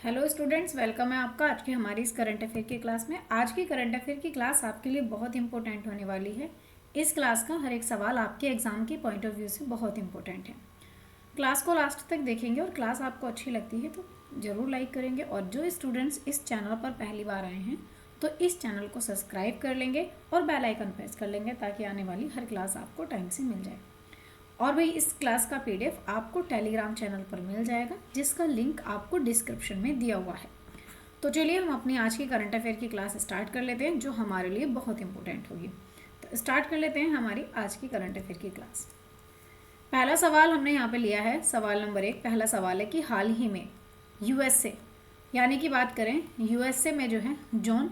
Hello students, welcome है आपका आज की हमारी इस करंट अफेयर की क्लास में। आज की करंट अफेयर की क्लास आपके लिए बहुत इंपॉर्टेंट होने वाली है। इस क्लास का हर एक सवाल आपके एग्जाम के पॉइंट ऑफ व्यू से बहुत इंपॉर्टेंट है। क्लास को लास्ट तक देखेंगे और क्लास आपको अच्छी लगती है तो ज़रूर लाइक करेंगे, और जो स्टूडेंट्स इस चैनल पर पहली बार आए हैं तो इस चैनल को सब्सक्राइब कर लेंगे और बेल आइकन प्रेस कर लेंगे ताकि आने वाली हर क्लास आपको टाइम से मिल जाए। और भाई इस क्लास का पीडीएफ आपको टेलीग्राम चैनल पर मिल जाएगा, जिसका लिंक आपको डिस्क्रिप्शन में दिया हुआ है। तो चलिए हम अपनी आज की करंट अफेयर की क्लास स्टार्ट कर लेते हैं, जो हमारे लिए बहुत इंपॉर्टेंट होगी। तो स्टार्ट कर लेते हैं हमारी आज की करंट अफेयर की क्लास। पहला सवाल हमने यहाँ पे लिया है, सवाल नंबर 1। पहला सवाल है कि हाल ही में यूएसए यानी कि बात करें यूएसए में जो है जॉन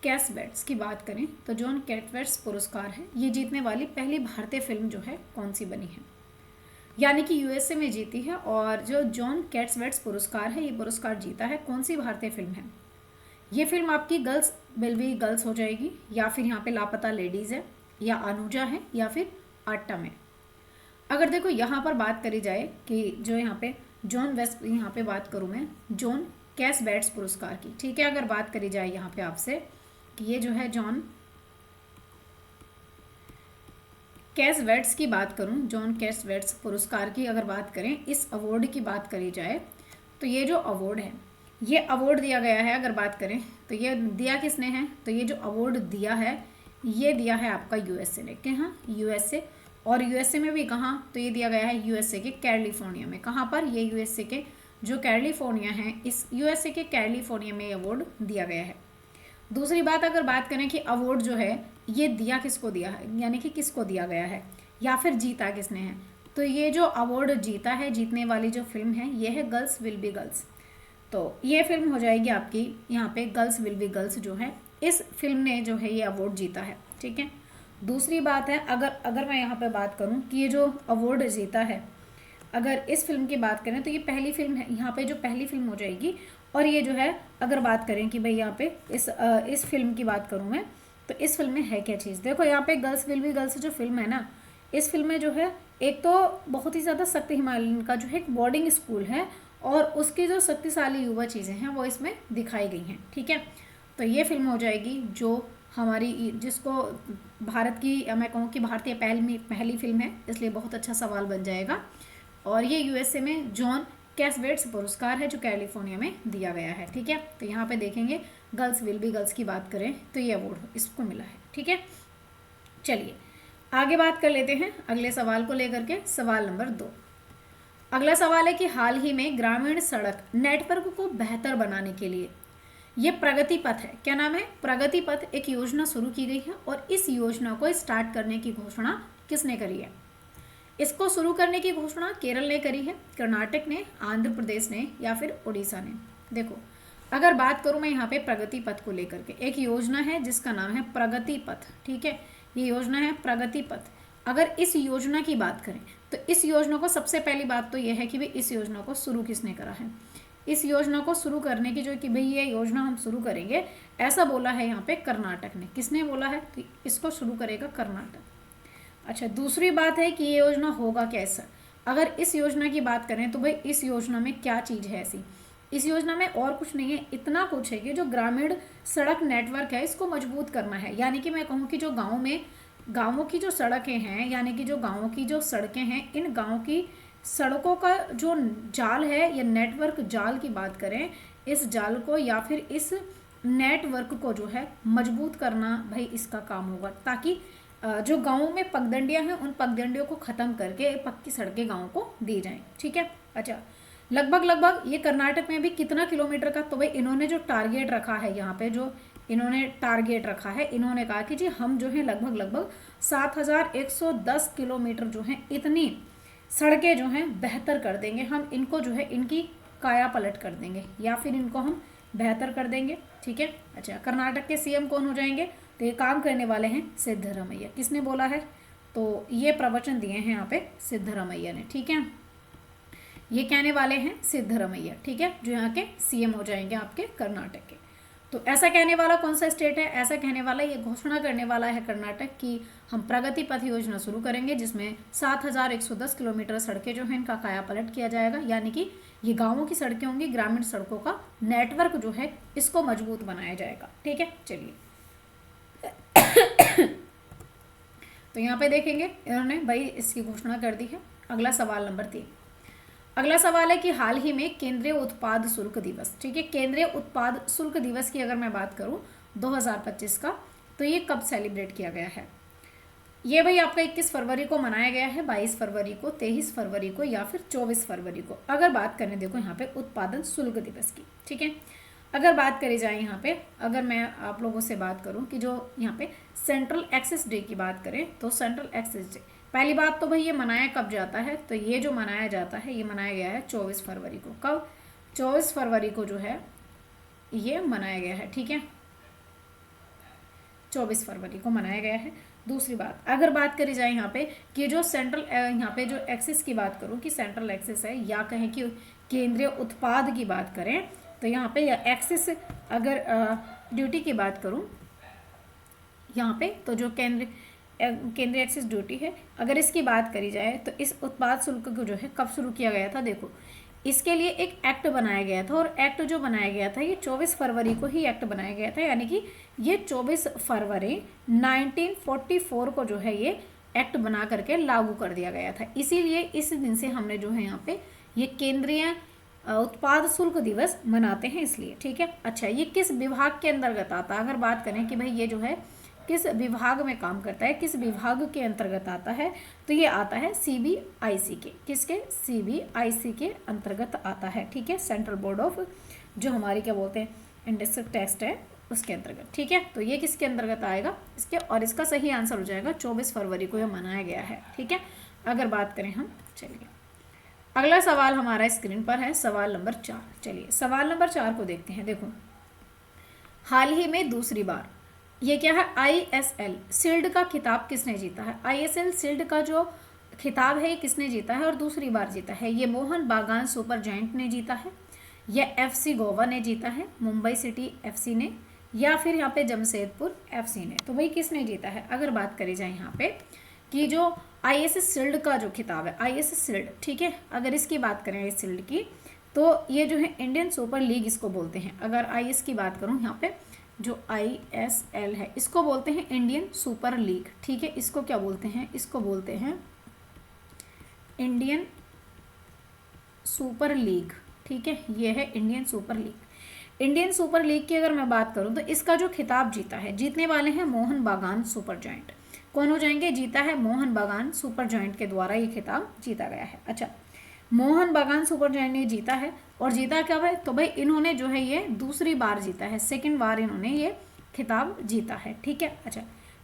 कैसबेट्स की बात करें तो जॉन कैसबेट्स पुरस्कार है, ये जीतने वाली पहली भारतीय फिल्म जो है कौन सी बनी है, यानी कि यूएसए में जीती है। और जो जॉन कैसबेट्स पुरस्कार है, ये पुरस्कार जीता है, कौन सी भारतीय फिल्म है। ये फिल्म आपकी गर्ल्स विल बी गर्ल्स हो जाएगी, या फिर यहाँ पे लापता लेडीज़ है, या अनुजा है, या फिर आटम है। अगर देखो यहाँ पर बात करी जाए कि जो यहाँ पे जॉन वेस्ट, यहाँ पे बात करूँ मैं जॉन कैसबेट्स पुरस्कार की, ठीक है। अगर बात करी जाए यहाँ पे आपसे कि ये जो है जॉन कैसबेट्स की बात करूं, जॉन कैसबेट्स पुरस्कार की अगर बात करें, इस अवार्ड की बात करी जाए तो ये जो अवार्ड है, ये अवार्ड दिया गया है। अगर बात करें तो ये दिया किसने है, तो ये जो अवार्ड दिया है ये दिया है आपका यूएसए ने। कहाँ, यूएसए। और यूएसए में भी कहाँ, तो ये दिया गया है यूएसए के कैलिफोर्निया में। कहाँ पर, ये यूएसए के जो कैलिफोर्निया है, इस यूएसए के कैलिफोर्निया में अवार्ड दिया गया है। दूसरी बात, अगर बात करें कि अवार्ड जो है ये दिया किसको दिया है, यानी कि किसको दिया गया है या फिर जीता किसने है, तो ये जो अवार्ड जीता है, जीतने वाली जो फिल्म है ये है गर्ल्स विल बी गर्ल्स। तो ये फिल्म हो जाएगी आपकी यहाँ पे गर्ल्स विल बी गर्ल्स जो है, इस फिल्म ने जो है ये अवार्ड जीता है, ठीक है। दूसरी बात है, अगर मैं यहाँ पे बात करूँ कि ये जो अवार्ड जीता है, अगर इस फिल्म की बात करें तो ये पहली फिल्म है, यहाँ पे जो पहली फिल्म हो जाएगी। और ये जो है अगर बात करें कि भाई यहाँ पे इस फिल्म की बात करूँ मैं, तो इस फिल्म में है क्या चीज़। देखो यहाँ पे गर्ल्स विल बी गर्ल्स जो फिल्म है ना, इस फिल्म में जो है एक तो बहुत ही ज़्यादा शक्ति हिमालयन का जो है एक बोर्डिंग स्कूल है, और उसकी जो शक्तिशाली युवा चीज़ें हैं वो इसमें दिखाई गई हैं, ठीक है। तो ये फिल्म हो जाएगी जो हमारी, जिसको भारत की, मैं कहूँ कि भारतीय पहली फिल्म है, इसलिए बहुत अच्छा सवाल बन जाएगा। और ये यूएसए में जॉन कैसबेट्स पुरस्कार है जो कैलिफोर्निया में दिया गया है, ठीक है। तो यहाँ पे देखेंगे गर्ल्स विल बी गर्ल्स की बात करें तो ये अवार्ड इसको मिला है, ठीक है। चलिए आगे बात कर लेते हैं अगले सवाल को लेकर के, सवाल नंबर 2। अगला सवाल है कि हाल ही में ग्रामीण सड़क नेटवर्क को बेहतर बनाने के लिए ये प्रगति पथ है, क्या नाम है, प्रगति पथ, एक योजना शुरू की गई है। और इस योजना को स्टार्ट करने की घोषणा किसने करी है। इसको शुरू करने की घोषणा केरल ने करी है, कर्नाटक ने, आंध्र प्रदेश ने, या फिर उड़ीसा ने। देखो अगर बात करूं मैं यहाँ पे प्रगति पथ को लेकर के, एक योजना है जिसका नाम है प्रगति पथ, ठीक है। ये योजना है प्रगति पथ। अगर इस योजना की बात करें तो इस योजना को, सबसे पहली बात तो यह है कि भाई इस योजना को शुरू किसने करा है। इस योजना को शुरू करने की जो कि भाई ये योजना हम शुरू करेंगे, ऐसा बोला है यहाँ पे कर्नाटक ने। किसने बोला है, तो इसको शुरू करेगा कर्नाटक। अच्छा, दूसरी बात है कि ये योजना होगा कैसा। अगर इस योजना की बात करें तो भाई इस योजना में क्या चीज़ है ऐसी, इस योजना में और कुछ नहीं है, इतना कुछ है कि जो ग्रामीण सड़क नेटवर्क है इसको मजबूत करना है। यानी कि मैं कहूँ कि जो गाँव में, गाँवों की जो सड़कें हैं, यानी कि जो गाँवों की जो सड़कें हैं, इन गाँव की सड़कों का जो जाल है या नेटवर्क जाल की बात करें, इस जाल को या फिर इस नेटवर्क को जो है मजबूत करना, भाई इसका काम होगा, ताकि जो गाँवों में पगडंडियाँ हैं उन पगडंडियों को ख़त्म करके पक्की सड़कें गाँव को दी जाएं, ठीक है। अच्छा, लगभग ये कर्नाटक में भी कितना किलोमीटर का, तो भाई इन्होंने जो टारगेट रखा है यहाँ पे, जो इन्होंने टारगेट रखा है, इन्होंने कहा कि जी हम जो है लगभग 7110 किलोमीटर जो है इतनी सड़कें जो हैं बेहतर कर देंगे। हम इनको जो है इनकी काया पलट कर देंगे, या फिर इनको हम बेहतर कर देंगे, ठीक है। अच्छा, कर्नाटक के सीएम कौन हो जाएंगे, तो ये काम करने वाले हैं सिद्धरामैया। किसने बोला है, तो ये प्रवचन दिए हैं यहाँ पे सिद्धरामैया ने, ठीक है। ये कहने वाले हैं सिद्धरामैया, ठीक है, जो यहाँ के सीएम हो जाएंगे आपके कर्नाटक के। तो ऐसा कहने वाला कौन सा स्टेट है? ऐसा कहने वाला, ये घोषणा करने वाला है कर्नाटक की हम प्रगति पथ योजना शुरू करेंगे जिसमें 7,110 किलोमीटर सड़कें जो है इनका कायापलट किया जाएगा, यानी कि ये गांवों की सड़कें होंगी, ग्रामीण सड़कों का नेटवर्क जो है इसको मजबूत बनाया जाएगा। ठीक है, चलिए तो यहाँ पे देखेंगे इन्होंने भाई इसकी घोषणा कर दी है। अगला सवाल नंबर 3। अगला सवाल है कि हाल ही में केंद्रीय उत्पाद शुल्क दिवस, ठीक है, केंद्रीय उत्पाद शुल्क दिवस की अगर मैं बात करूं 2025 का, तो ये कब सेलिब्रेट किया गया है? ये भाई आपका 21 फरवरी को मनाया गया है, 22 फरवरी को, 23 फरवरी को या फिर 24 फरवरी को। अगर बात करें देखो यहाँ पे उत्पादन शुल्क दिवस की, ठीक है, अगर बात करी जाए यहाँ पे, अगर मैं आप लोगों से बात करूँ कि जो यहाँ पे सेंट्रल एक्सेस डे की बात करें, तो सेंट्रल एक्सेस डे पहली बात तो भाई ये मनाया कब जाता है? तो ये जो मनाया जाता है ये मनाया गया है 24 फरवरी को। कब? 24 फरवरी को जो है ये मनाया गया है। ठीक है, 24 फरवरी को मनाया गया है। दूसरी बात, अगर बात करी जाए यहाँ पे कि जो सेंट्रल यहाँ पे जो एक्सेस की बात करूँ कि सेंट्रल एक्सेस है या कहें कि केंद्रीय उत्पाद की बात करें, तो यहाँ पे एक्सेस अगर ड्यूटी की बात करूँ यहाँ पे, तो जो केंद्रीय एक्सेस ड्यूटी है, अगर इसकी बात करी जाए तो इस उत्पाद शुल्क को जो है कब शुरू किया गया था? देखो इसके लिए एक एक्ट बनाया गया था, और एक्ट जो बनाया गया था ये 24 फरवरी को ही एक्ट बनाया गया था, यानी कि ये 24 फरवरी 1944 को जो है ये एक्ट बना करके लागू कर दिया गया था। इसीलिए इस दिन से हमने जो है यहाँ पे ये केंद्रीय उत्पाद शुल्क दिवस मनाते हैं, इसलिए। ठीक है, अच्छा ये किस विभाग के अंतर्गत आता है? अगर बात करें कि भाई ये जो है किस विभाग में काम करता है, किस विभाग के अंतर्गत आता है, तो ये आता है CBIC के, किसके? CBIC के अंतर्गत आता है। ठीक है, सेंट्रल बोर्ड ऑफ जो हमारी क्या बोलते हैं इंडस्ट्रियल टेस्ट है उसके अंतर्गत। ठीक है, तो ये किसके अंतर्गत आएगा इसके, और इसका सही आंसर हो जाएगा 24 फरवरी को यह मनाया गया है। ठीक है, अगर बात करें हम, चलिए अगला सवाल हमारा स्क्रीन पर है, सवाल नंबर 4। चलिए सवाल नंबर 4 को देखते हैं। देखो हाल ही में दूसरी बार ये क्या है? ISL शील्ड का खिताब किसने जीता है? ISL शील्ड का जो खिताब है ये किसने जीता है और दूसरी बार जीता है? ये मोहन बागान सुपर जायंट ने जीता है, या FC गोवा ने जीता है, मुंबई सिटी FC ने, या फिर यहाँ पे जमशेदपुर FC ने? तो भाई किसने जीता है? अगर बात करी जाए यहाँ पे कि जो ISS शील्ड का जो खिताब है, ISS शील्ड, ठीक है, अगर इसकी बात करें इस शील्ड की, तो ये जो है इंडियन सुपर लीग इसको बोलते हैं। अगर IS की बात करूँ यहाँ पे जो ISL है इसको बोलते हैं इंडियन सुपर लीग। ठीक है, इसको क्या बोलते हैं? इसको बोलते हैं इंडियन सुपर लीग। ठीक है, ये है Indian super league. Indian super league की अगर मैं बात करूं तो इसका जो खिताब जीता है, जीतने वाले हैं मोहन बागान सुपर जॉइंट। कौन हो जाएंगे? जीता है मोहन बागान सुपर जॉइंट के द्वारा ये खिताब जीता गया है। अच्छा, मोहन बागान सुपर जॉइंट ने जीता है, और जीता कब है? तो भाई इन्होंने जो है ये दूसरी बार जीता है, सेकंड बार इन्होंने ये खिताब जीता है। ठीक है, अच्छा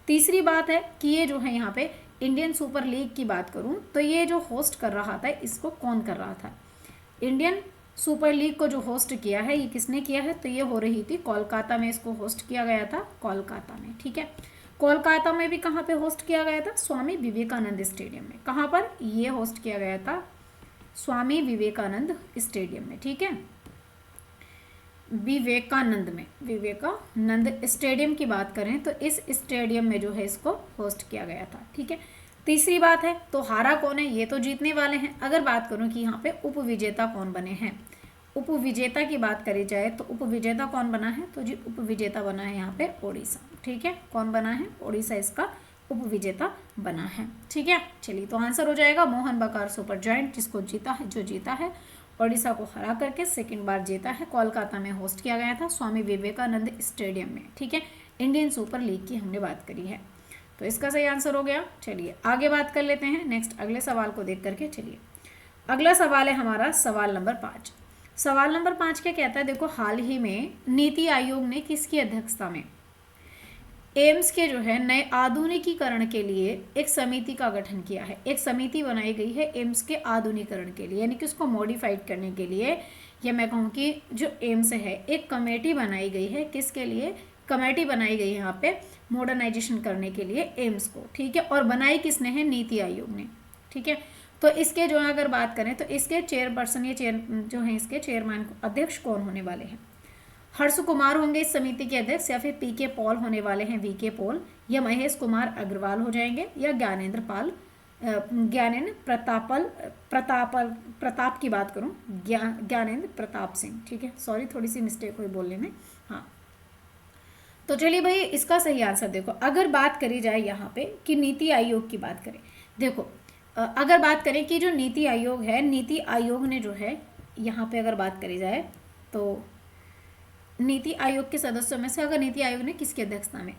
तीसरी बात है कि ये जो है यहाँ पे इंडियन सुपर लीग की बात करूँ तो ये जो होस्ट कर रहा था इसको कौन कर रहा था? इंडियन सुपर लीग को जो होस्ट किया है ये किसने किया है? तो ये हो रही थी कोलकाता में, इसको होस्ट किया गया था कोलकाता में। ठीक है, कोलकाता में भी कहाँ पे होस्ट किया गया था? स्वामी विवेकानंद स्टेडियम में। कहाँ पर? ये होस्ट किया गया था स्वामी विवेकानंद स्टेडियम में। ठीक है, विवेकानंद में, विवेकानंद स्टेडियम की बात करें तो इस स्टेडियम में जो है इसको होस्ट किया गया था। ठीक है, तीसरी बात है तो हारा कौन है? ये तो जीतने वाले हैं। अगर बात करूं कि यहाँ पे उपविजेता कौन बने हैं, उपविजेता की बात करी जाए तो उपविजेता कौन बना है? तो जी उपविजेता बना है यहाँ पे ओडिशा। ठीक है, कौन बना है? ओडिशा इसका उपविजेता बना है। ठीक है, चलिए तो आंसर हो जाएगा मोहन बागान सुपर जायंट, जिसको जीता है, जो जीता है ओडिशा को हरा करके सेकंड बार जीता है। कोलकाता में होस्ट किया गया था स्वामी विवेकानंद स्टेडियम में। ठीक है, इंडियन सुपर लीग की हमने बात करी है, तो इसका सही आंसर हो गया। चलिए आगे बात कर लेते हैं नेक्स्ट अगले सवाल को देख करके। चलिए अगला सवाल है हमारा सवाल नंबर 5। सवाल नंबर 5 क्या कहता है? देखो हाल ही में नीति आयोग ने किसकी अध्यक्षता में एम्स के जो है नए आधुनिकीकरण के लिए एक समिति का गठन किया है? एक समिति बनाई गई है एम्स के आधुनिकीकरण के लिए, यानी कि उसको मॉडिफाइड करने के लिए, या मैं कहूँ कि जो एम्स है एक कमेटी बनाई गई है। किसके लिए कमेटी बनाई गई है? यहाँ पे मॉडर्नाइजेशन करने के लिए एम्स को। ठीक है, और बनाई किसने है? नीति आयोग ने। ठीक है, तो इसके जो अगर बात करें तो इसके चेयरपर्सन या चेयर जो है इसके चेयरमैन अध्यक्ष कौन होने वाले हैं? हर्ष कुमार होंगे इस समिति के अध्यक्ष, या फिर पीके पॉल होने वाले हैं, वीके पॉल, या महेश कुमार अग्रवाल हो जाएंगे, या ज्ञानेंद्र प्रताप की बात करूं, ज्ञानेंद्र प्रताप सिंह। ठीक है, सॉरी थोड़ी सी मिस्टेक हुई बोलने में। हाँ, तो चलिए भाई इसका सही आंसर देखो। अगर बात करी जाए यहाँ पे कि नीति आयोग की बात करें, देखो अगर बात करें कि जो नीति आयोग है, नीति आयोग ने जो है यहाँ पे अगर बात करी जाए तो नीति आयोग के सदस्यों में से अगर नीति आयोग ने किसकी अध्यक्षता में,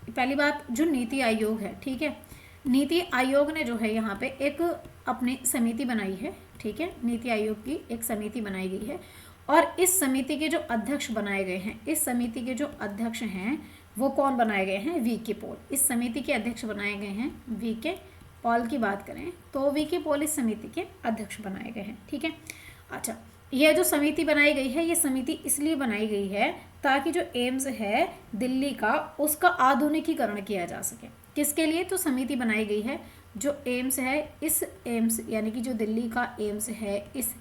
पहली बात जो नीति आयोग है, ठीक है, नीति आयोग ने जो है यहाँ पे एक अपनी समिति बनाई है। ठीक है, नीति आयोग की एक समिति बनाई गई है और इस समिति के जो अध्यक्ष बनाए गए हैं, इस समिति के जो अध्यक्ष हैं वो कौन बनाए गए हैं, वीके पॉल। इस समिति के अध्यक्ष बनाए गए हैं वीके पॉल की बात करें तो वीके पॉल इस समिति के अध्यक्ष बनाए गए हैं। ठीक है, अच्छा, यह जो समिति बनाई गई है, ये समिति इसलिए बनाई गई है ताकि जो एम्स है दिल्ली का, उसका आधुनिकीकरण किया जा सके। किसके लिए? तो समिति बनाई गई है जो एम्स है, इस एम्स यानी कि जो दिल्ली का एम्स है, इस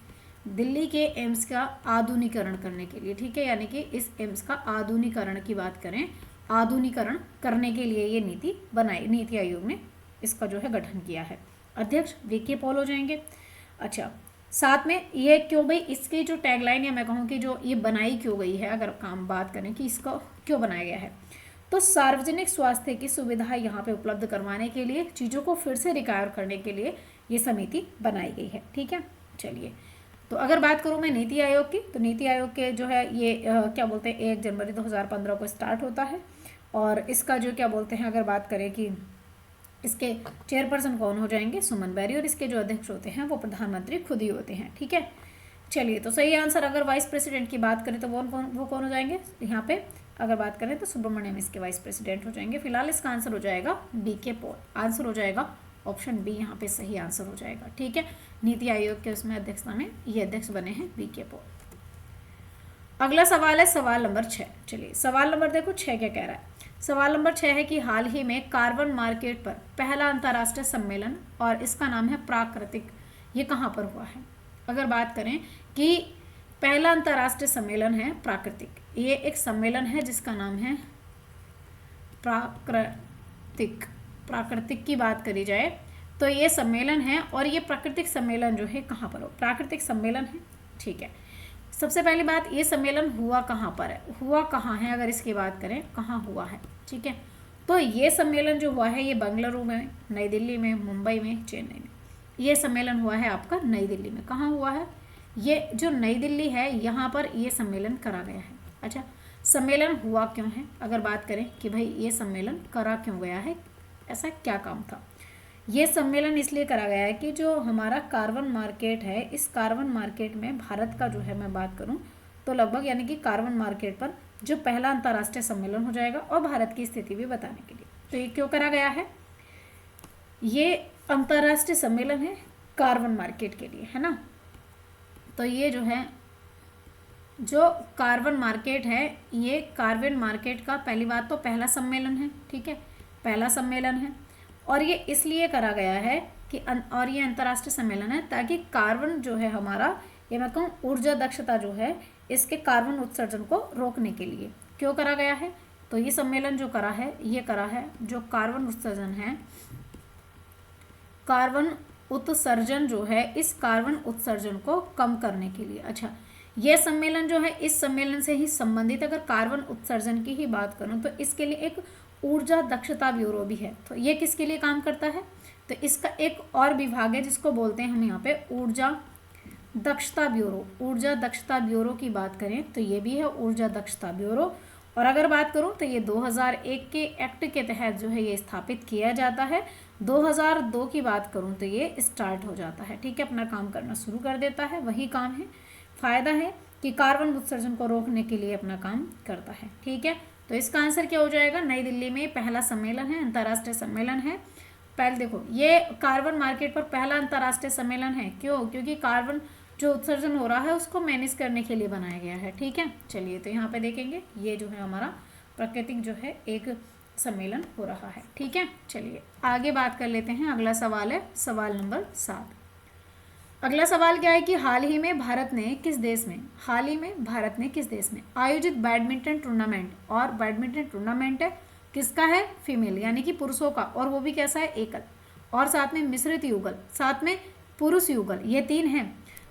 दिल्ली के एम्स का आधुनिकीकरण करने के लिए। ठीक है, यानी कि इस एम्स का आधुनिकीकरण की बात करें, आधुनिकीकरण करने के लिए ये नीति बनाई, नीति आयोग ने इसका जो है गठन किया है। अध्यक्ष वीके पॉल हो जाएंगे। अच्छा, साथ में ये क्यों भाई, इसकी जो टैगलाइन या मैं कहूँ कि जो ये बनाई क्यों गई है, अगर काम बात करें कि इसका क्यों बनाया गया है, तो सार्वजनिक स्वास्थ्य की सुविधा यहाँ पे उपलब्ध करवाने के लिए, चीज़ों को फिर से रिकवर करने के लिए ये समिति बनाई गई है। ठीक है, चलिए, तो अगर बात करूँ मैं नीति आयोग की, तो नीति आयोग के जो है ये क्या बोलते हैं 1 जनवरी 2015 को स्टार्ट होता है और इसका जो क्या बोलते हैं, अगर बात करें कि इसके चेयरपर्सन कौन हो जाएंगे, सुमन बेरी, और इसके जो अध्यक्ष होते हैं वो प्रधानमंत्री खुद ही होते हैं। ठीक है, चलिए, तो सही आंसर अगर वाइस प्रेसिडेंट की बात करें तो वो कौन हो जाएंगे, यहाँ पे अगर बात करें तो सुब्रमण्यम इसके वाइस प्रेसिडेंट हो जाएंगे। फिलहाल इसका आंसर हो जाएगा बीके पॉल, आंसर हो जाएगा ऑप्शन बी, यहाँ पे सही आंसर हो जाएगा। ठीक है, नीति आयोग के उसमें अध्यक्षता में ये अध्यक्ष बने हैं बीके पॉल। अगला सवाल है सवाल नंबर 6। चलिए सवाल नंबर देखो 6 क्या कह रहा है। सवाल नंबर 6 है कि हाल ही में कार्बन मार्केट पर पहला अंतर्राष्ट्रीय सम्मेलन, और इसका नाम है प्राकृतिक, ये कहाँ पर हुआ है। अगर बात करें कि पहला अंतर्राष्ट्रीय सम्मेलन है प्राकृतिक, ये एक सम्मेलन है जिसका नाम है प्राकृतिक। प्राकृतिक की बात करी जाए तो ये सम्मेलन है, और ये प्राकृतिक सम्मेलन जो है कहाँ पर हो, प्राकृतिक सम्मेलन है। ठीक है, सबसे पहली बात, ये सम्मेलन हुआ कहाँ पर है, हुआ कहाँ है, अगर इसकी बात करें कहाँ हुआ है। ठीक है, तो ये सम्मेलन जो हुआ है ये बेंगलुरु में, नई दिल्ली में, मुंबई में, चेन्नई में, ये सम्मेलन हुआ है आपका नई दिल्ली में। कहाँ हुआ है, ये जो नई दिल्ली है यहाँ पर ये सम्मेलन करा गया है। अच्छा, सम्मेलन हुआ क्यों है, अगर बात करें कि भाई ये सम्मेलन करा क्यों गया है, ऐसा क्या काम था। ये सम्मेलन इसलिए करा गया है कि जो हमारा कार्बन मार्केट है, इस कार्बन मार्केट में भारत का जो है मैं बात करूं तो लगभग, यानी कि कार्बन मार्केट पर जो पहला अंतर्राष्ट्रीय सम्मेलन हो जाएगा, और भारत की स्थिति भी बताने के लिए। तो ये क्यों करा गया है, ये अंतर्राष्ट्रीय सम्मेलन है कार्बन मार्केट के लिए, है ना। तो ये जो है जो कार्बन मार्केट है, ये कार्बन मार्केट का पहली बात तो पहला सम्मेलन है। ठीक है, पहला सम्मेलन है, और ये इसलिए करा गया है कि और ये अंतर्राष्ट्रीय सम्मेलन है ताकि कार्बन जो है हमारा, ये मैं कहूँ ऊर्जा दक्षता जो है, इसके कार्बन उत्सर्जन को रोकने के लिए क्यों करा गया है। तो ये सम्मेलन जो करा है, ये करा है जो कार्बन उत्सर्जन है, कार्बन उत्सर्जन जो है, इस कार्बन उत्सर्जन को कम करने के लिए। अच्छा, यह सम्मेलन जो है इस सम्मेलन से ही संबंधित, अगर कार्बन उत्सर्जन की ही बात करूं तो इसके लिए एक ऊर्जा दक्षता ब्यूरो भी है। तो ये किसके लिए काम करता है, तो इसका एक और विभाग है जिसको बोलते हैं हम यहाँ पे ऊर्जा दक्षता ब्यूरो। ऊर्जा दक्षता ब्यूरो की बात करें तो ये भी है ऊर्जा दक्षता ब्यूरो, और अगर बात करूँ तो ये 2001 के एक्ट के तहत जो है ये स्थापित किया जाता है। 2002 की बात करूँ तो ये स्टार्ट हो जाता है। ठीक है, अपना काम करना शुरू कर देता है, वही काम है, फायदा है कि कार्बन उत्सर्जन को रोकने के लिए अपना काम करता है। ठीक है, तो इसका आंसर क्या हो जाएगा, नई दिल्ली में पहला सम्मेलन है, अंतर्राष्ट्रीय सम्मेलन है। पहले देखो ये कार्बन मार्केट पर पहला अंतर्राष्ट्रीय सम्मेलन है, क्यों, क्योंकि कार्बन जो उत्सर्जन हो रहा है उसको मैनेज करने के लिए बनाया गया है। ठीक है, चलिए, तो यहाँ पे देखेंगे ये जो है हमारा प्राकृतिक जो है एक सम्मेलन हो रहा है। ठीक है, चलिए आगे बात कर लेते हैं। अगला सवाल है सवाल नंबर 7। अगला सवाल क्या है कि हाल ही में भारत ने किस देश में आयोजित बैडमिंटन टूर्नामेंट, और बैडमिंटन टूर्नामेंट है किसका है, फीमेल यानी कि पुरुषों का, और वो भी कैसा है, एकल, और साथ में मिश्रित युगल, साथ में पुरुष युगल, ये 3 हैं।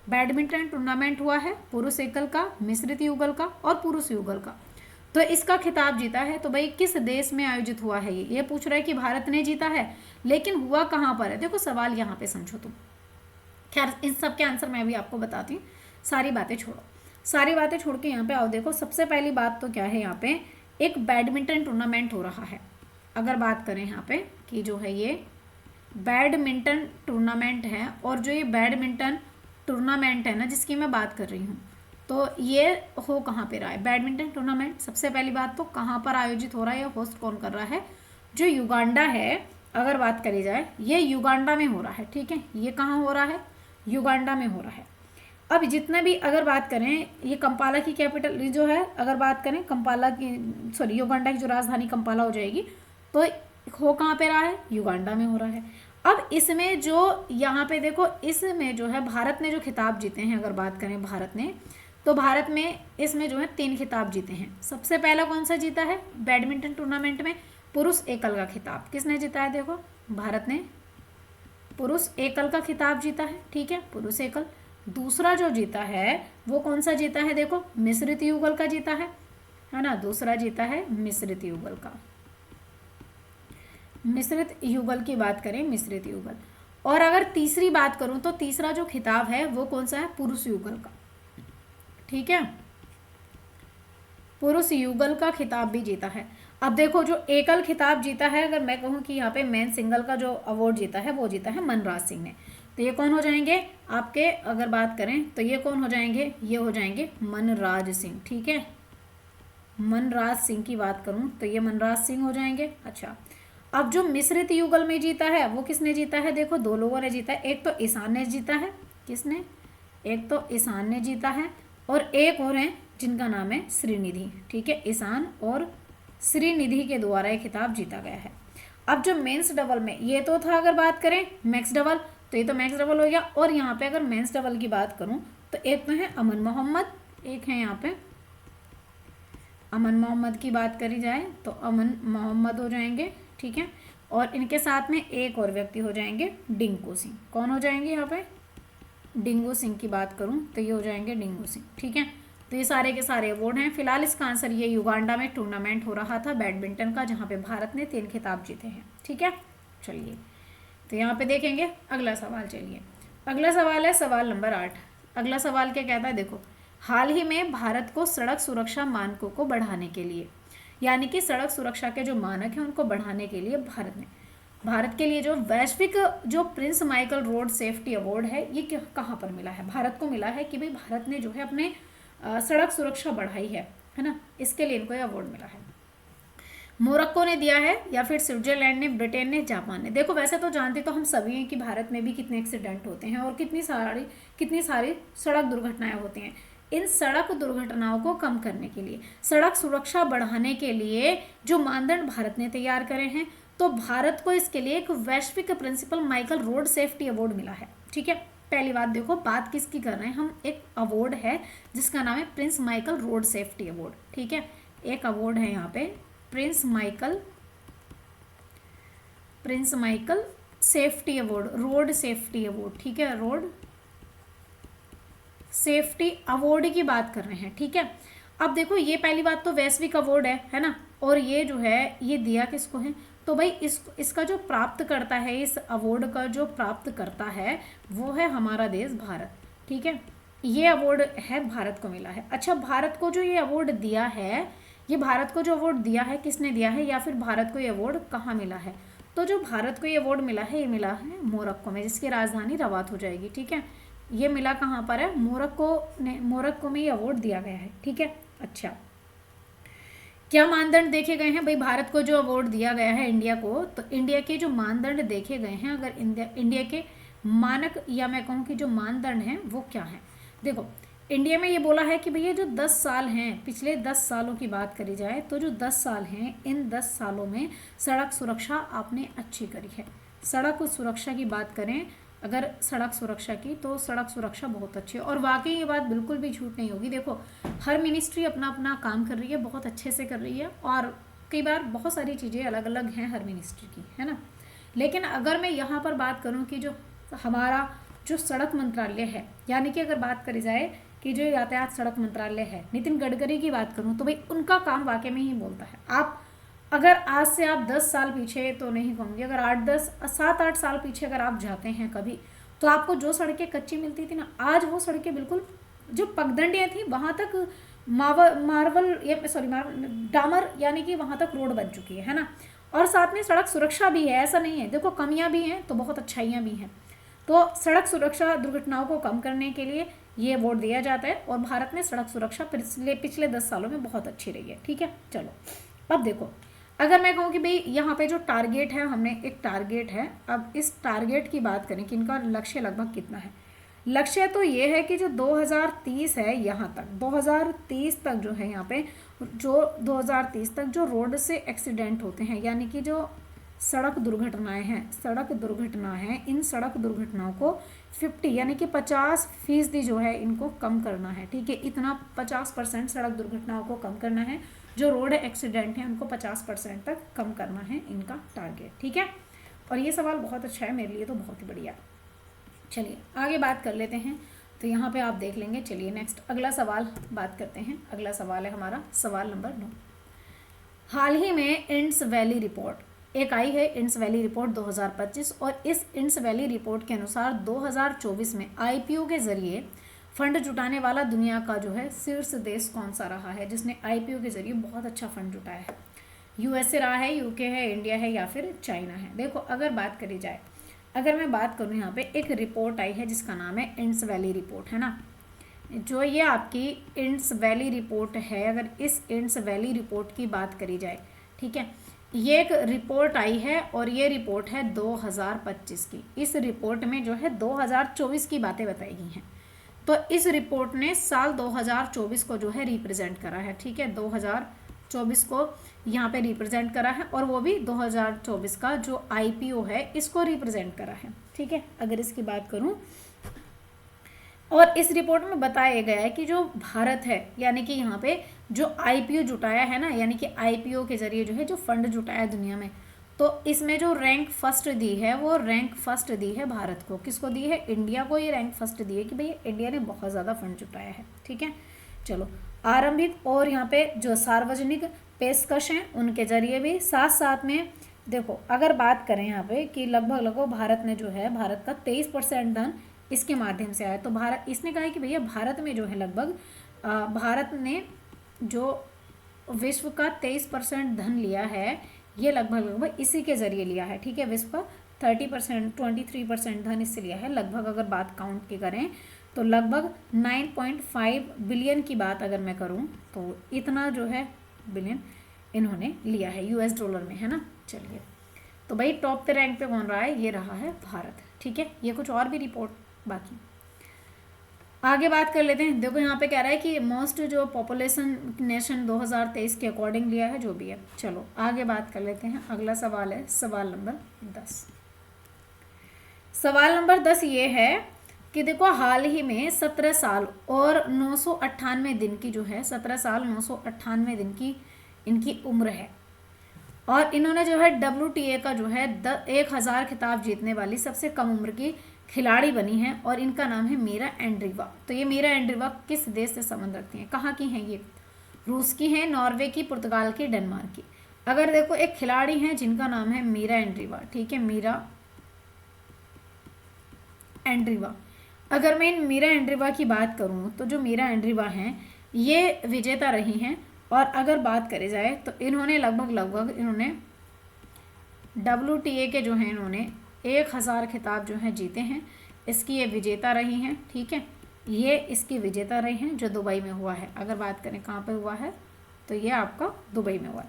बैडमिंटन टूर्नामेंट हुआ है पुरुष एकल का, मिश्रित युगल का और पुरुष युगल का, तो इसका खिताब जीता है। तो भाई किस देश में आयोजित हुआ है, ये पूछ रहा है कि भारत ने जीता है, लेकिन हुआ कहाँ पर है। देखो सवाल यहाँ पे समझो तुम। खैर इन सब के आंसर मैं भी आपको बताती हूँ, सारी बातें छोड़ के यहाँ पे आओ। देखो सबसे पहली बात तो क्या है, यहाँ पे एक बैडमिंटन टूर्नामेंट हो रहा है। अगर बात करें यहाँ पे कि जो है ये बैडमिंटन टूर्नामेंट है, और जो ये बैडमिंटन टूर्नामेंट है ना जिसकी मैं बात कर रही हूँ, तो ये हो कहाँ पे रहा है बैडमिंटन टूर्नामेंट। सबसे पहली बात तो कहाँ पर आयोजित हो रहा है, या होस्ट कौन कर रहा है, जो युगांडा है। अगर बात करी जाए ये युगांडा में हो रहा है, ठीक है, ये कहाँ हो रहा है, युगांडा में हो रहा है। अब जितना भी अगर बात करें, ये कंपाला की कैपिटल जो है, अगर बात करें कंपाला की, सॉरी युगांडा की जो राजधानी कंपाला हो जाएगी, तो हो कहाँ पे रहा है, युगांडा में हो रहा है। अब इसमें जो यहाँ पे देखो, इसमें जो है भारत ने जो खिताब जीते हैं, अगर बात करें भारत ने, तो भारत में इसमें जो है 3 खिताब जीते हैं। सबसे पहला कौन सा जीता है, बैडमिंटन टूर्नामेंट में पुरुष एकल का खिताब किसने जीता है, देखो भारत ने पुरुष एकल का खिताब जीता है, ठीक है, पुरुष एकल। दूसरा जो जीता है वो कौन सा जीता है, देखो मिश्रित युगल का जीता है ना, दूसरा जीता है मिश्रित युगल का। मिश्रित युगल की बात करें, मिश्रित युगल। और अगर तीसरी बात करूं तो तीसरा जो खिताब है वो कौन सा है, पुरुष युगल का, ठीक है, पुरुष युगल का खिताब भी जीता है। अब देखो जो एकल खिताब जीता है, अगर मैं कहूँ कि यहाँ पे मेन सिंगल का जो अवार्ड जीता है वो जीता है मनराज सिंह ने, तो ये कौन हो जाएंगे आपके, अगर बात करें तो ये कौन हो जाएंगे, ये हो जाएंगे मनराज सिंह, ठीक है, मनराज सिंह की बात करूँ तो ये मनराज सिंह हो जाएंगे। अच्छा अब जो मिश्रित युगल में जीता है वो किसने जीता है, देखो 2 लोगों ने जीता है, एक तो ईशान ने जीता है, किसने, एक तो ईशान ने जीता है, और एक और हैं जिनका नाम है श्रीनिधि, ठीक है, ईशान और श्रीनिधि के द्वारा ये खिताब जीता गया है। अब जो मेंस डबल में, ये तो था अगर बात करें मैक्स डबल, तो ये तो मैक्स डबल हो गया, और यहाँ पे अगर मेंस डबल की बात करूँ तो एक तो है अमन मोहम्मद, एक है यहाँ पे अमन मोहम्मद की बात करी जाए तो अमन मोहम्मद हो जाएंगे, ठीक है, और इनके साथ में एक और व्यक्ति हो जाएंगे डिंकू सिंह, कौन हो जाएंगे यहाँ पे, डिंगू सिंह की बात करूँ तो ये हो जाएंगे डिंगू सिंह, ठीक है। तो ये सारे के सारे अवार्ड हैं। फिलहाल इसका आंसर ये युगांडा में टूर्नामेंट हो रहा था बैडमिंटन का, जहाँ पे भारत ने 3 खिताब जीते हैं, ठीक है। चलिए तो यहाँ पे देखेंगे अगला सवाल। चलिए अगला सवाल है सवाल नंबर 8। अगला सवाल क्या कहता है, देखो हाल ही में भारत को सड़क सुरक्षा मानकों को बढ़ाने के लिए, यानी कि सड़क सुरक्षा के जो मानक हैं उनको बढ़ाने के लिए भारत के लिए जो वैश्विक जो Prince Michael road safety award है, ये कहाँ पर मिला है, भारत को मिला है कि भाई भारत ने जो है अपने सड़क सुरक्षा बढ़ाई है ना, इसके लिए इनको ये अवार्ड मिला है। मोरक्को ने दिया है या फिर स्विट्जरलैंड ने, ब्रिटेन ने, जापान ने। देखो वैसे तो जानते तो हम सभी हैं कि भारत में भी कितने एक्सीडेंट होते हैं और कितनी सारी सड़क दुर्घटनाएं होती हैं। इन सड़क दुर्घटनाओं को कम करने के लिए, सड़क सुरक्षा बढ़ाने के लिए जो मानदंड भारत ने तैयार करे हैं, तो भारत को इसके लिए एक वैश्विक principal Michael road safety award मिला है, ठीक है। पहली बात देखो, बात किसकी कर रहे हैं हम, एक अवार्ड है जिसका नाम है Prince Michael road safety award, ठीक है। एक अवार्ड है यहाँ पे Prince Michael safety award, road safety award, ठीक है, रोड सेफ्टी अवार्ड की बात कर रहे हैं, ठीक है। अब देखो ये पहली बात तो वैश्विक अवार्ड है ना, और ये जो है ये दिया किसको है, तो भाई इसका जो प्राप्त करता है, इस अवार्ड का जो प्राप्त करता है वो है हमारा देश भारत, ठीक है। ये अवार्ड है भारत को मिला है। अच्छा भारत को जो ये अवार्ड दिया है, ये भारत को जो अवार्ड दिया है किसने दिया है, या फिर भारत को ये अवार्ड कहाँ मिला है, तो जो भारत को ये अवार्ड मिला है, ये मिला है मोरक्को में, जिसकी राजधानी रबात हो जाएगी, ठीक है। ये मिला कहाँ पर है, मोरक्को में ये अवार्ड दिया गया है, ठीक है। अच्छा क्या मानदंड देखे गए हैं, भाई भारत को जो अवार्ड दिया गया है इंडिया को, तो इंडिया के जो मानदंड देखे गए हैं, अगर इंडिया के मानक या मैं कहूँ कि जो मानदंड हैं वो क्या है। देखो इंडिया में ये बोला है कि भैया जो 10 साल हैं, पिछले 10 सालों की बात करी जाए तो जो 10 साल हैं, इन 10 सालों में सड़क सुरक्षा आपने अच्छी करी है। सड़क सुरक्षा की बात करें अगर सड़क सुरक्षा की, तो सड़क सुरक्षा बहुत अच्छी है। और वाकई ये बात बिल्कुल भी झूठ नहीं होगी। देखो, हर मिनिस्ट्री अपना अपना काम कर रही है, बहुत अच्छे से कर रही है, और कई बार बहुत सारी चीज़ें अलग अलग हैं हर मिनिस्ट्री की, है ना। लेकिन अगर मैं यहाँ पर बात करूँ कि जो हमारा जो सड़क मंत्रालय है, यानी कि अगर बात करी जाए कि जो यातायात सड़क मंत्रालय है, नितिन गडकरी की बात करूँ, तो भाई उनका काम वाकई में ही बोलता है। आप अगर आज से आप 10 साल पीछे तो नहीं कहूँगी, अगर 7-8 साल पीछे अगर आप जाते हैं कभी, तो आपको जो सड़कें कच्ची मिलती थी ना, आज वो सड़कें बिल्कुल जो पगडंडियाँ थी वहाँ तक डामर, यानी कि वहाँ तक रोड बन चुकी है ना। और साथ में सड़क सुरक्षा भी है, ऐसा नहीं है। देखो, कमियां भी हैं तो बहुत अच्छाइयाँ भी हैं। तो सड़क सुरक्षा दुर्घटनाओं को कम करने के लिए ये अवार्ड दिया जाता है, और भारत में सड़क सुरक्षा पिछले 10 सालों में बहुत अच्छी रही है। ठीक है, चलो अब देखो, अगर मैं कहूँ कि भाई यहाँ पे जो टारगेट है, हमने एक टारगेट है, अब इस टारगेट की बात करें कि इनका लक्ष्य लगभग कितना है। लक्ष्य तो ये है कि जो 2030 है, यहाँ तक 2030 तक जो है, यहाँ पे जो 2030 तक जो रोड से एक्सीडेंट होते हैं, यानी कि जो सड़क दुर्घटनाएं हैं, इन सड़क दुर्घटनाओं को 50 यानी कि 50% जो है इनको कम करना है। ठीक है, इतना 50% सड़क दुर्घटनाओं को कम करना है। जो रोड एक्सीडेंट है उनको 50% तक कम करना है इनका टारगेट। ठीक है, और ये सवाल बहुत अच्छा है, मेरे लिए तो बहुत ही बढ़िया। चलिए आगे बात कर लेते हैं। तो यहाँ पे आप देख लेंगे। चलिए नेक्स्ट अगला सवाल बात करते हैं। अगला सवाल है हमारा सवाल नंबर 9। हाल ही में इंड्स वैली रिपोर्ट एक आई है, इंड्स वैली रिपोर्ट 2025, और इस इंड्स वैली रिपोर्ट के अनुसार 2024 में आईपीओ के जरिए फंड जुटाने वाला दुनिया का जो है शीर्ष देश कौन सा रहा है, जिसने आईपीओ के जरिए बहुत अच्छा फंड जुटाया है। यूएसए रहा है, यूके है, इंडिया है, या फिर चाइना है। देखो, अगर बात करी जाए, अगर मैं बात करूँ, यहाँ पे एक रिपोर्ट आई है जिसका नाम है इंड्स वैली रिपोर्ट, है ना। जो ये आपकी इंड्स वैली रिपोर्ट है, अगर इस इंड्स वैली रिपोर्ट की बात करी जाए, ठीक है, ये एक रिपोर्ट आई है, और ये रिपोर्ट है 2025 की। इस रिपोर्ट में जो है 2024 की बातें बताई गई हैं। तो इस रिपोर्ट ने साल 2024 को जो है रिप्रेजेंट करा है। ठीक है, 2024 को यहाँ पे रिप्रेजेंट करा है, और वो भी 2024 का जो आईपीओ है इसको रिप्रेजेंट करा है। ठीक है, अगर इसकी बात करूँ, और इस रिपोर्ट में बताया गया है कि जो भारत है, यानी कि यहाँ पे जो आईपीओ जुटाया है ना, यानी कि आईपीओ के जरिए जो है जो फंड जुटाया दुनिया में, तो इसमें जो रैंक फर्स्ट दी है, वो रैंक फर्स्ट दी है भारत को। किसको दी है? इंडिया को ये रैंक फर्स्ट दी है कि भाई इंडिया ने बहुत ज़्यादा फंड जुटाया है। ठीक है, चलो आरंभिक और यहाँ पे जो सार्वजनिक पेशकश हैं उनके जरिए भी, साथ साथ में देखो, अगर बात करें यहाँ पे कि लगभग भारत ने जो है, भारत का 23% धन इसके माध्यम से आया। तो भारत, इसने कहा है कि भैया भारत में जो है लगभग भारत ने जो विश्व का 23% धन लिया है, ये लगभग इसी के जरिए लिया है। ठीक है, विश्व का 23% धन इससे लिया है लगभग। अगर बात काउंट की करें तो लगभग 9.5 बिलियन की बात अगर मैं करूं, तो इतना जो है बिलियन इन्होंने लिया है यूएस डॉलर में, है ना। चलिए, तो भाई टॉप पे रैंक पे कौन रहा है? ये रहा है भारत। ठीक है, ये कुछ और भी रिपोर्ट बाकी आगे बात कर लेते हैं। देखो यहाँ पे कह रहा है कि मोस्ट जो पॉपुलेशन नेशन 2023 के अकॉर्डिंग लिया है, जो भी है। चलो आगे बात कर लेते हैं। अगला सवाल है सवाल नंबर 10। सवाल नंबर 10 ये है कि देखो, हाल ही में 17 साल और 998 दिन की जो है, 17 साल 998 दिन की इनकी उम्र है, और इन्होंने जो है WTA का जो है 1000 खिताब जीतने वाली सबसे कम उम्र की खिलाड़ी बनी है, और इनका नाम है मीरा एंड्रीवा। तो ये मीरा एंड्रीवा किस देश से संबंध रखती हैं? कहाँ की हैं ये? रूस की हैं, नॉर्वे की, पुर्तगाल की, डेनमार्क की। अगर देखो, एक खिलाड़ी हैं जिनका नाम है मीरा एंड्रीवा। ठीक है, मीरा एंड्रीवा। अगर मैं इन मीरा एंड्रीवा की बात करूँ, तो जो मीरा एंड्रीवा हैं ये विजेता रही हैं, और अगर बात करी जाए तो इन्होंने लगभग इन्होंने WTA के जो हैं इन्होंने 1000 खिताब जो हैं जीते हैं। इसकी ये विजेता रही हैं। ठीक है, ये इसकी विजेता रही हैं, जो दुबई में हुआ है। अगर बात करें कहाँ पे हुआ है, तो ये आपका दुबई में हुआ है।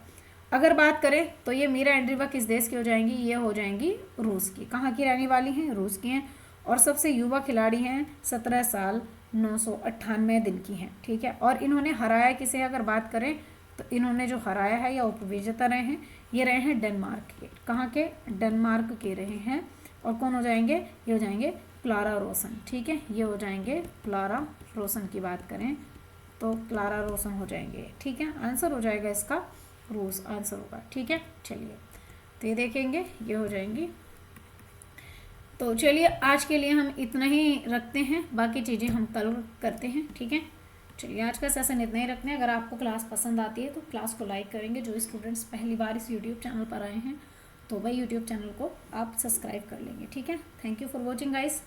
अगर बात करें तो ये मीरा एंड्रीवा किस देश की हो जाएंगी? ये हो जाएंगी रूस की। कहाँ की रहने वाली हैं? रूस की हैं, और सबसे युवा खिलाड़ी हैं, 17 साल 998 दिन की हैं। ठीक है, और इन्होंने हराया किसे? अगर बात करें तो इन्होंने जो हराया है या उपविजेता रहे हैं, ये रहे हैं डेनमार्क के। कहाँ के? डेनमार्क के रहे हैं और कौन हो जाएंगे, ये हो जाएंगे क्लारा रोसन, ठीक है, ये हो जाएंगे क्लारा रोसन की बात करें तो क्लारा रोसन हो जाएंगे, ठीक है। आंसर हो जाएगा इसका रूस आंसर होगा, ठीक है। चलिए तो ये देखेंगे, ये हो जाएंगी। तो चलिए आज के लिए हम इतना ही रखते हैं, बाकी चीज़ें हम कल करते हैं, ठीक है। चलिए आज का सेशन इतना ही रखते हैं। अगर आपको क्लास पसंद आती है तो क्लास को लाइक करेंगे। जो स्टूडेंट्स पहली बार इस यूट्यूब चैनल पर आए हैं तो भाई यूट्यूब चैनल को आप सब्सक्राइब कर लेंगे, ठीक है। Thank you for watching guys.